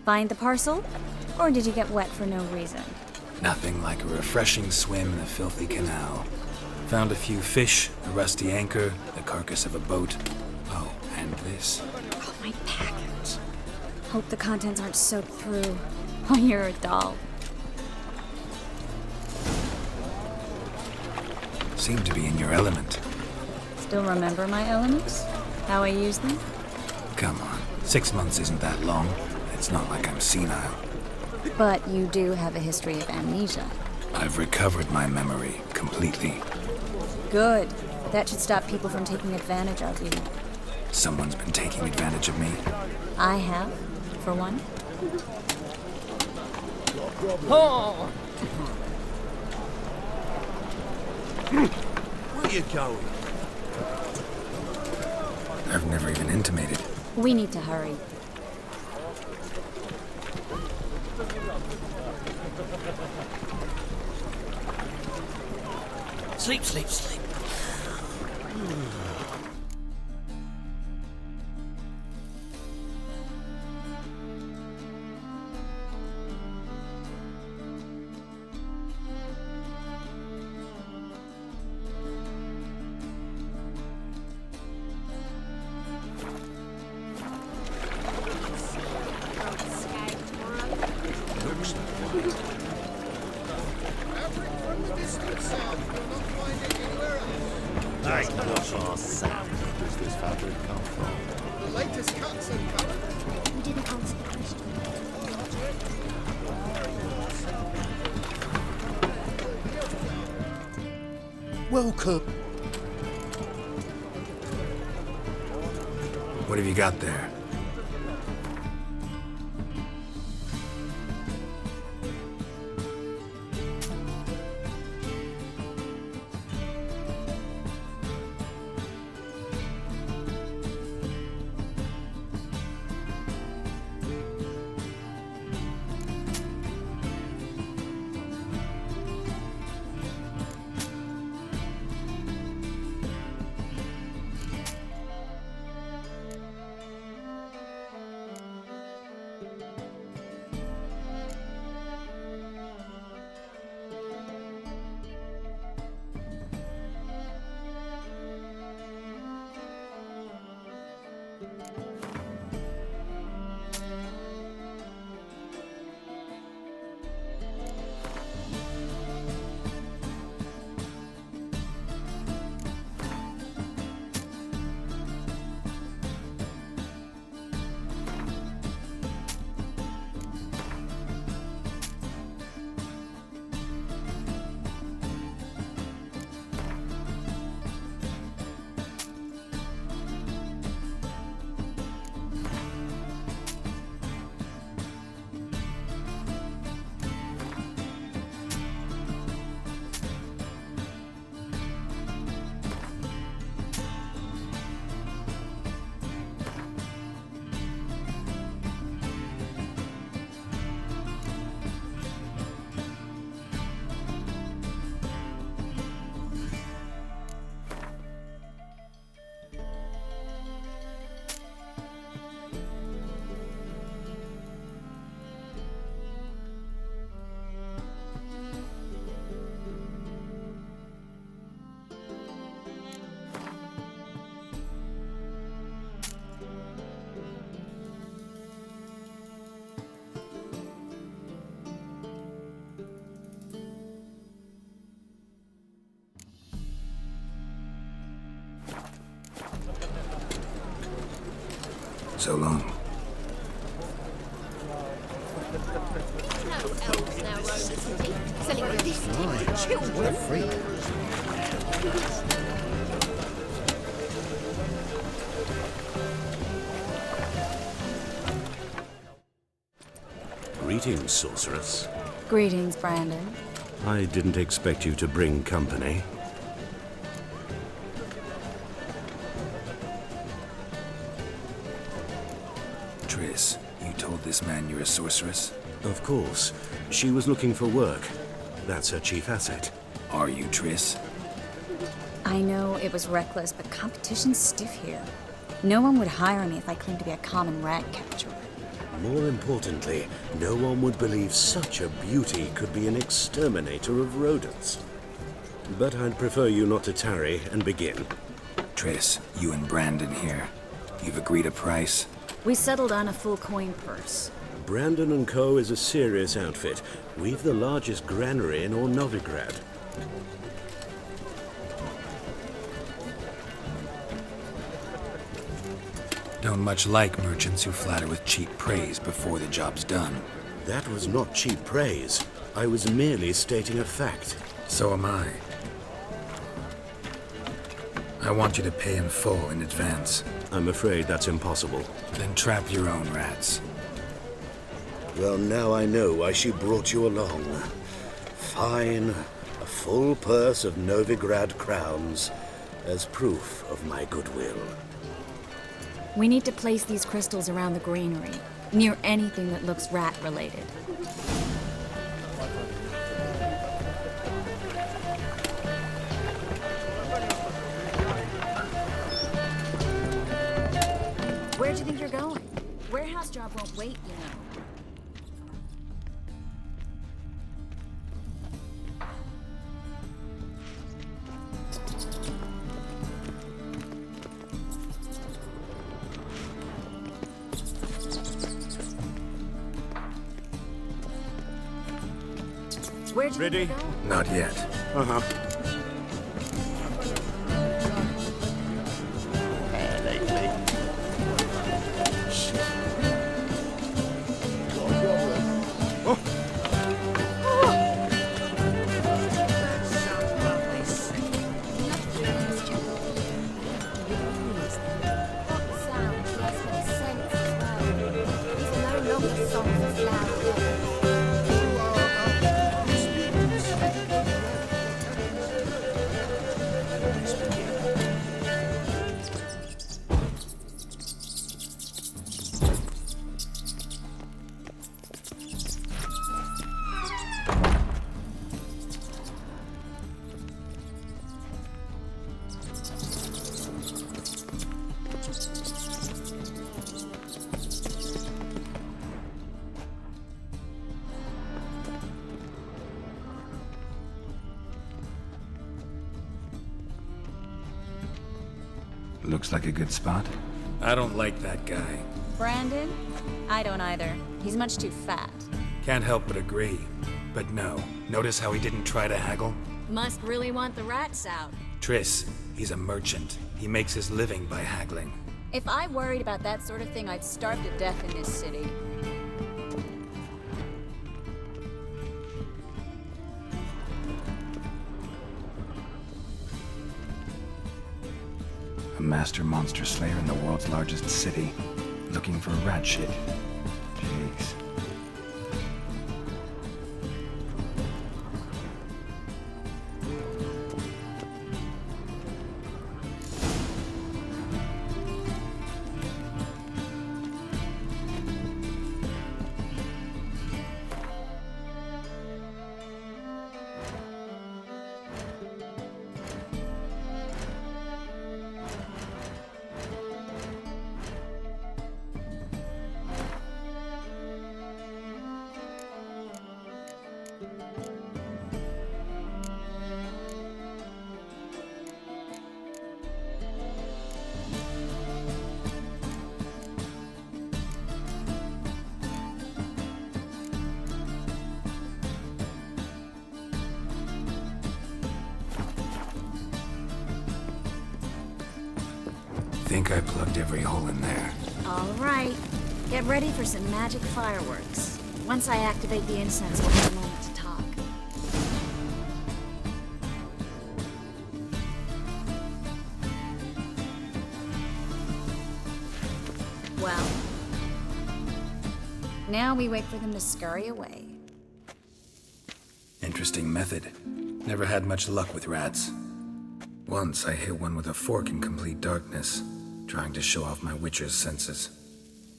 Find the parcel? Or did you get wet for no reason? Nothing like a refreshing swim in a filthy canal. Found a few fish, a rusty anchor, the carcass of a boat. Oh, and this. Oh, my package. Hope the contents aren't soaked through. Oh, you're a doll. Seem to be in your element. Still remember my elements? How I use them? Come on, 6 months isn't that long. It's not like I'm senile. But you do have a history of amnesia. I've recovered my memory completely. Good. That should stop people from taking advantage of you. Someone's been taking advantage of me. I have, for one. Oh! Where are you going? I've never even intimated. We need to hurry. Sleep, sleep, sleep. Hey, what our Sam does this fabric come from? The latest cuts and colours. You didn't answer the question. Welcome. What have you got there? So long. What a freak. Greetings, sorceress. Greetings, Brandon. I didn't expect you to bring company. Triss, you told this man you're a sorceress? Of course. She was looking for work. That's her chief asset. Are you Triss? I know it was reckless, but competition's stiff here. No one would hire me if I claimed to be a common rat catcher. More importantly, no one would believe such a beauty could be an exterminator of rodents. But I'd prefer you not to tarry and begin. Triss, you and Brandon here. You've agreed a price? We settled on a full coin purse. Brandon & Co. is a serious outfit. We've the largest granary in all Novigrad. Don't much like merchants who flatter with cheap praise before the job's done. That was not cheap praise. I was merely stating a fact. So am I. I want you to pay in full in advance. I'm afraid that's impossible. Then trap your own rats. Well, now I know why she brought you along. Fine. A full purse of Novigrad crowns as proof of my goodwill. We need to place these crystals around the granary, near anything that looks rat-related. Where'd you think you're going? Warehouse job won't wait, you know. Where'd you Ready? think you're going? Not yet. Uh-huh. Looks like a good spot. I don't like that guy. Brandon? I don't either. He's much too fat. Can't help but agree. But no, notice how he didn't try to haggle? Must really want the rats out. Triss, he's a merchant. He makes his living by haggling. If I worried about that sort of thing, I'd starve to death in this city. A master monster slayer in the world's largest city, looking for rat shit. Jeez. Think I plugged every hole in there. All right. Get ready for some magic fireworks. Once I activate the incense, we'll have a moment to talk. Well, now we wait for them to scurry away. Interesting method. Never had much luck with rats. Once I hit one with a fork in complete darkness, trying to show off my Witcher's senses.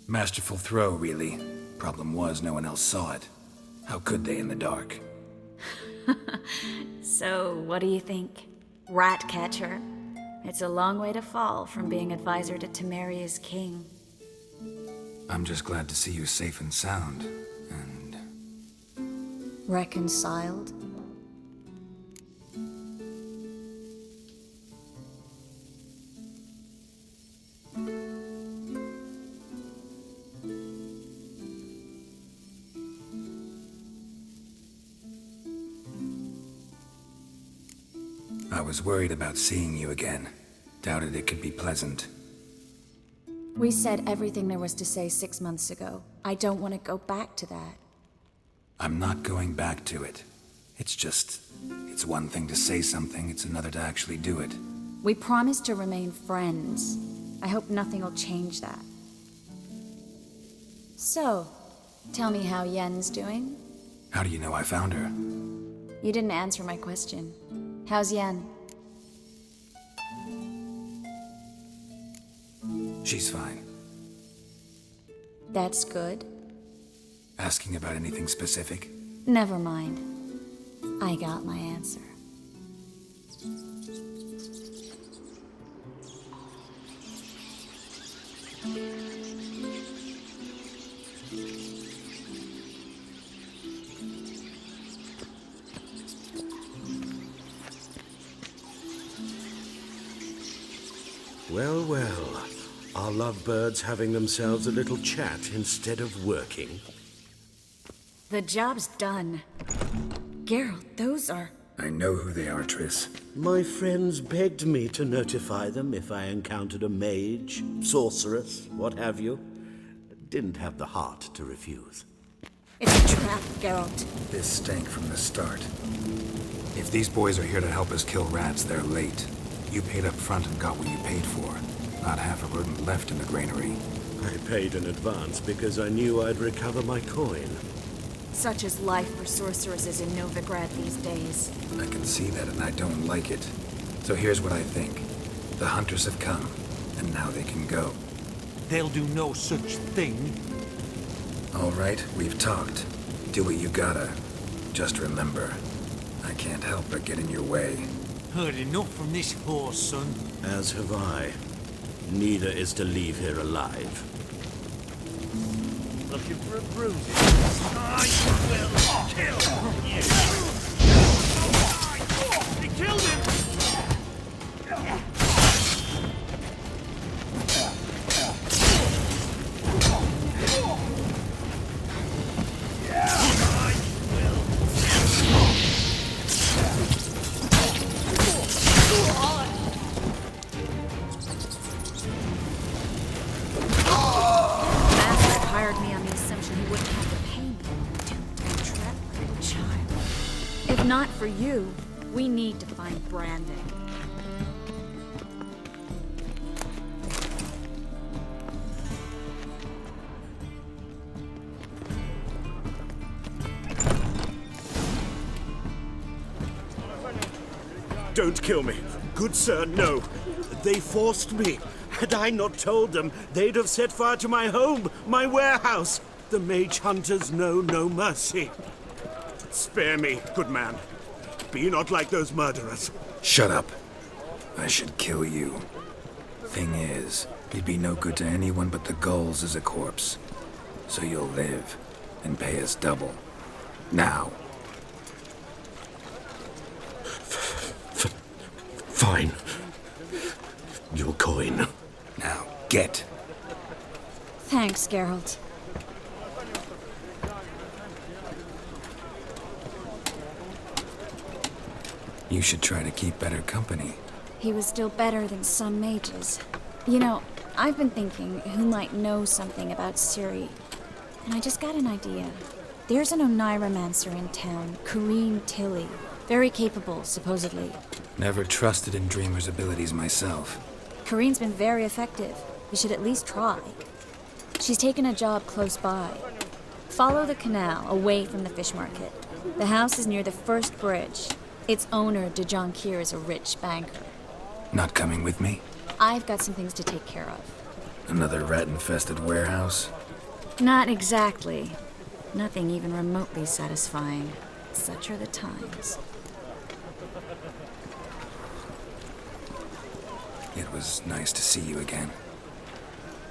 Masterful throw, really. Problem was, no one else saw it. How could they in the dark? So, what do you think? Rat catcher? It's a long way to fall from being advisor to Temeria's king. I'm just glad to see you safe and sound. Reconciled? I was worried about seeing you again. Doubted it could be pleasant. We said everything there was to say 6 months ago. I don't want to go back to that. I'm not going back to it. It's one thing to say something, it's another to actually do it. We promised to remain friends. I hope nothing will change that. So, tell me how Yen's doing? How do you know I found her? You didn't answer my question. How's Yen? She's fine. That's good. Asking about anything specific? Never mind. I got my answer. Well, well. Are lovebirds having themselves a little chat instead of working? The job's done. Geralt, those are... I know who they are, Triss. My friends begged me to notify them if I encountered a mage, sorceress, what have you. Didn't have the heart to refuse. It's a trap, Geralt. This stank from the start. If these boys are here to help us kill rats, they're late. You paid up front and got what you paid for. Not half a rodent left in the granary. I paid in advance because I knew I'd recover my coin. Such is life for sorceresses in Novigrad these days. I can see that and I don't like it. So here's what I think. The hunters have come, and now they can go. They'll do no such thing. All right, we've talked. Do what you gotta. Just remember, I can't help but get in your way. Heard enough from this horse, son. As have I. Neither is to leave here alive. Looking for a bruising? I will kill you! He killed him! Not for you. We need to find Brandon. Don't kill me. Good sir, no. They forced me. Had I not told them, they'd have set fire to my home, my warehouse. The mage hunters know no mercy. Spare me, good man. Be not like those murderers. Shut up. I should kill you. Thing is, you'd be no good to anyone but the gulls as a corpse. So you'll live and pay us double. Now. Fine. Your coin. Now, get. Thanks, Geralt. You should try to keep better company. He was still better than some mages. You know, I've been thinking who might know something about Ciri, and I just got an idea. There's an Oneiromancer in town, Kareen Tilly. Very capable, supposedly. Never trusted in Dreamer's abilities myself. Kareen's been very effective. You should at least try. She's taken a job close by. Follow the canal, away from the fish market. The house is near the first bridge. Its owner, Dejon Kier, is a rich banker. Not coming with me? I've got some things to take care of. Another rat-infested warehouse? Not exactly. Nothing even remotely satisfying. Such are the times. It was nice to see you again.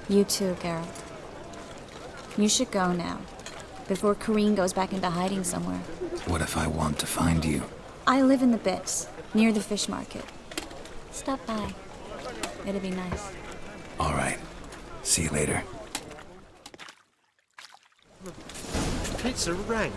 You too, Geralt. You should go now, before Kareen goes back into hiding somewhere. What if I want to find you? I live in the Bits, near the fish market. Stop by. It'd be nice. All right. See you later. It's a rank.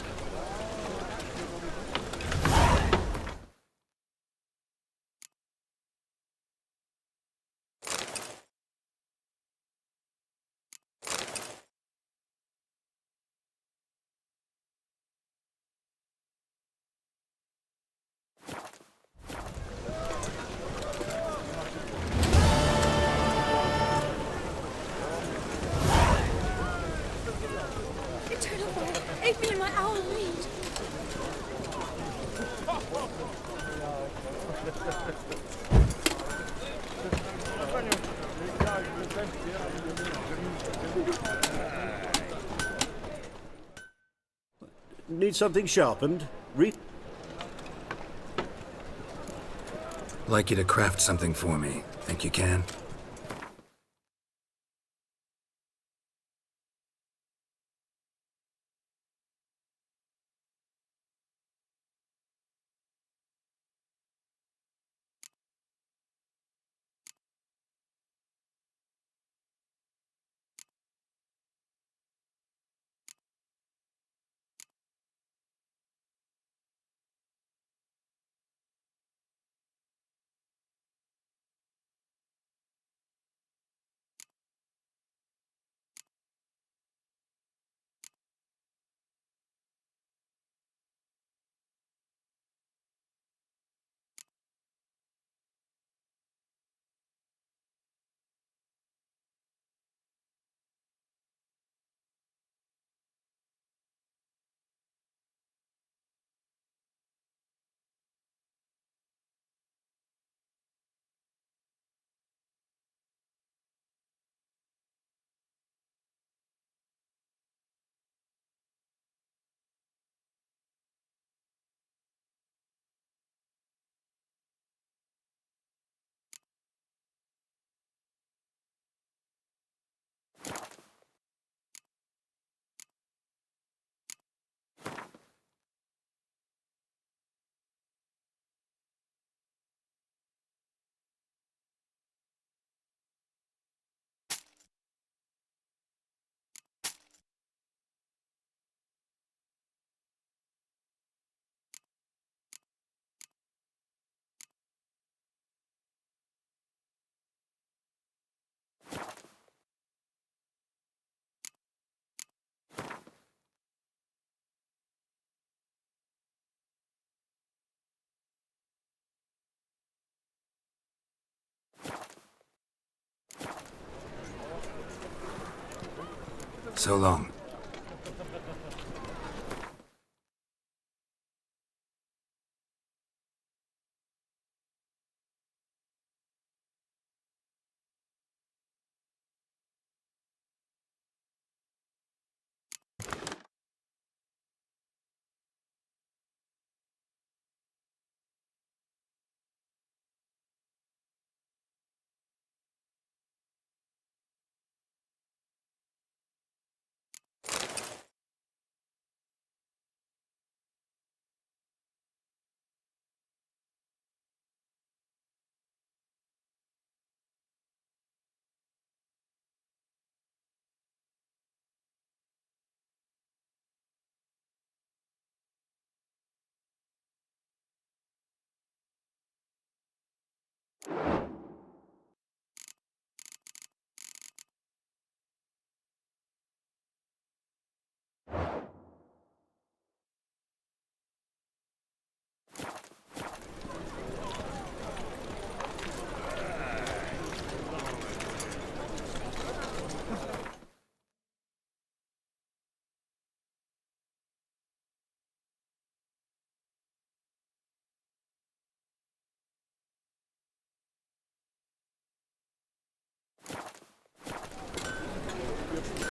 Eternal Fire, aid me in my hour of need. Need something sharpened? Like you to craft something for me. Think you can? So long.